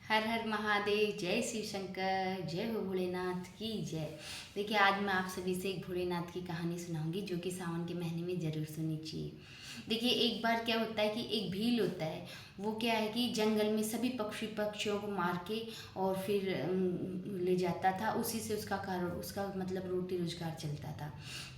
हर हर महादेव, जय शिव शंकर, जय हो भोलेनाथ की जय। देखिए, आज मैं आप सभी से एक भोलेनाथ की कहानी सुनाऊंगी जो कि सावन के महीने में ज़रूर सुननी चाहिए। देखिए, एक बार क्या होता है कि एक भील होता है। वो क्या है कि जंगल में सभी पक्षियों को मार के और फिर ले जाता था। उसी से उसका उसका मतलब रोटी रोजगार चलता था।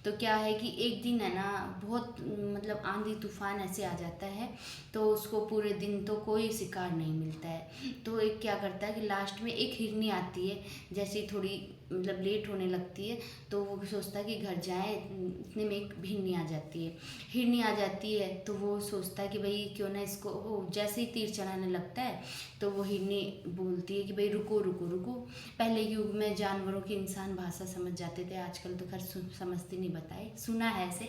तो क्या है कि एक दिन है ना, बहुत मतलब आंधी तूफान ऐसे आ जाता है। तो उसको पूरे दिन तो कोई शिकार नहीं मिलता है। तो एक क्या करता है कि लास्ट में एक हिरनी आती है। जैसे ही थोड़ी मतलब लेट होने लगती है तो वो सोचता है कि घर जाए, इतने में एक हिरनी आ जाती है। हिरनी आ जाती है तो वो सोचता है कि भाई क्यों ना इसको, वो जैसे ही तीर चलाने लगता है तो वो हिरनी बोलती है कि भाई रुको रुको रुको। पहले युग में जानवरों की इंसान भाषा समझ जाते थे, आजकल तो खैर समझते नहीं, बताए सुना है ऐसे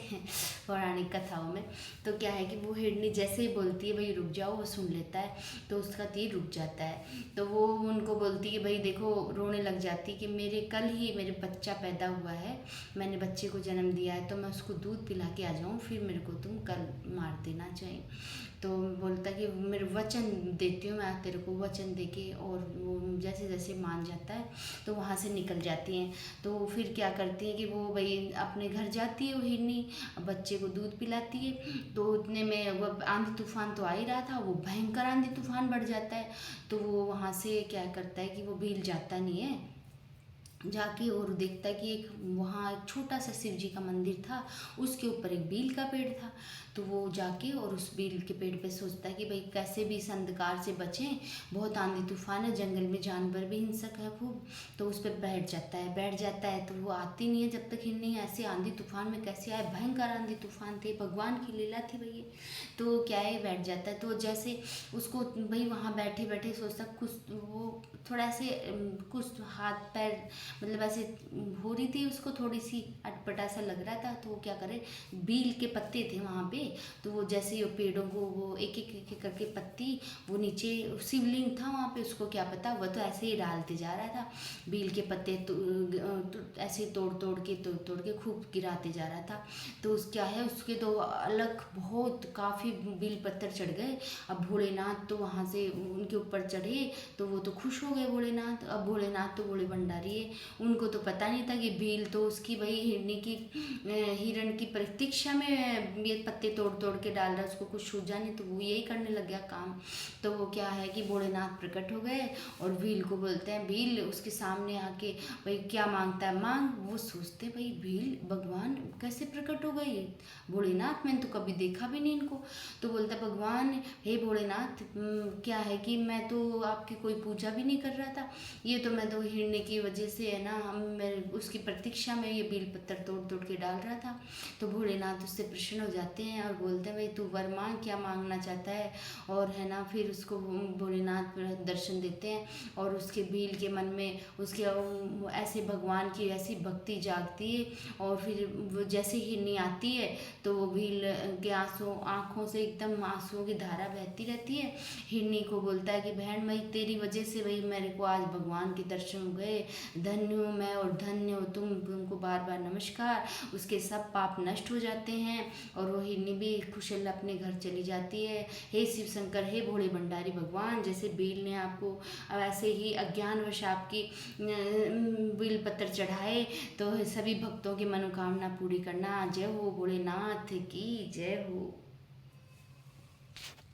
पौराणिक कथाओं में। तो क्या है कि वो हिरनी जैसे ही बोलती है भाई रुक जाओ, वो सुन लेता है तो उसका तीर रुक जाता है। तो वो उनको बोलती है कि भाई देखो, रोने लग जाती कि कल ही मेरे बच्चा पैदा हुआ है, मैंने बच्चे को जन्म दिया है, तो मैं उसको दूध पिला के आ जाऊँ, फिर मेरे को तुम कल मार देना चाहिए। तो बोलता कि मेरे वचन देती हूँ मैं तेरे को, वचन देके। और वो जैसे जैसे मान जाता है तो वहाँ से निकल जाती हैं। तो फिर क्या करती है कि वो भाई अपने घर जाती है, वो हिरनी बच्चे को दूध पिलाती है। तो उतने में वो आंधी तूफान तो आ ही रहा था, वो भयंकर आंधी तूफान बढ़ जाता है। तो वो वहाँ से क्या करता है कि वो भील जाता नहीं है, जाके और देखता है कि एक वहाँ एक छोटा सा शिव जी का मंदिर था, उसके ऊपर एक बील का पेड़ था। तो वो जाके और उस बील के पेड़ पे सोचता है कि भाई कैसे भी इस अंधकार से बचें, बहुत आंधी तूफान है, जंगल में जानवर भी हिंसक है खूब। तो उस पर बैठ जाता है तो वो आती नहीं है जब तक हिरनी। ऐसे आंधी तूफान में कैसे आए, भयंकर आंधी तूफान थे, भगवान की लीला थी भैया। तो क्या है, बैठ जाता है। तो जैसे उसको भाई वहाँ बैठे बैठे सोचता कुछ, वो थोड़ा से कुछ हाथ पैर मतलब ऐसे हो रही थी, उसको थोड़ी सी अटपटा सा लग रहा था। तो वो क्या करे, बील के पत्ते थे वहाँ पे। तो वो जैसे ही वो पेड़ों को वो एक करके पत्ती, वो नीचे शिवलिंग था वहाँ पे, उसको क्या पता, वह तो ऐसे ही डालते जा रहा था बील के पत्ते। ऐसे तोड़ के खूब गिराते जा रहा था। तो उस क्या है, उसके तो अलग बहुत काफ़ी बील पत्थर चढ़ गए। अब भोलेनाथ तो वहाँ से उनके ऊपर चढ़े तो वो तो खुश हो गए भोलेनाथ। अब भोलेनाथ तो भोले भंडारी है, उनको तो पता नहीं था कि भील तो उसकी वही हिरनी की हिरण की प्रतीक्षा में ये पत्ते तोड़ तोड़ के डाल रहा है, उसको कुछ सूझा नहीं तो वो यही करने लग गया काम। तो वो क्या है कि भोलेनाथ प्रकट हो गए और भील को बोलते हैं, भील उसके सामने आके भाई क्या मांगता है मांग। वो सोचते भाई भील भगवान कैसे प्रकट हो गए भोलेनाथ, मैंने तो कभी देखा भी नहीं इनको। तो बोलता भगवान हे भोलेनाथ, क्या है कि मैं तो आपकी कोई पूजा भी नहीं कर रहा था, ये तो मैं तो हिरने की वजह से है ना, मैं उसकी प्रतीक्षा में ये बेल पत्थर तोड़ तोड़ के डाल रहा था। तो भोलेनाथ उससे प्रसन्न हो जाते हैं और बोलते हैं भाई तू वर मांग, क्या मांगना चाहता है। और है ना, फिर उसको भोलेनाथ दर्शन देते हैं और उसके भील के मन में उसके ऐसे भगवान की ऐसी भक्ति जागती है। और फिर वो जैसे हिरनी आती है तो वो भील के आंखों से एकदम आंसुओं की धारा बहती रहती है। हिरनी को बोलता है कि बहन भाई तेरी वजह से भाई मेरे को आज भगवान के दर्शन हो गए, धन्य हूँ मैं और धन्य हो तुम, तुमको बार बार नमस्कार। उसके सब पाप नष्ट हो जाते हैं और वो हिरनी भी कुशल अपने घर चली जाती है। हे शिव शंकर, हे भोले भंडारी भगवान, जैसे बेल ने आपको वैसे ही अज्ञानवश आपकी बेल पत्थर चढ़ाए, तो सभी भक्तों की मनोकामना पूरी करना। जय हो भोलेनाथ की जय हो।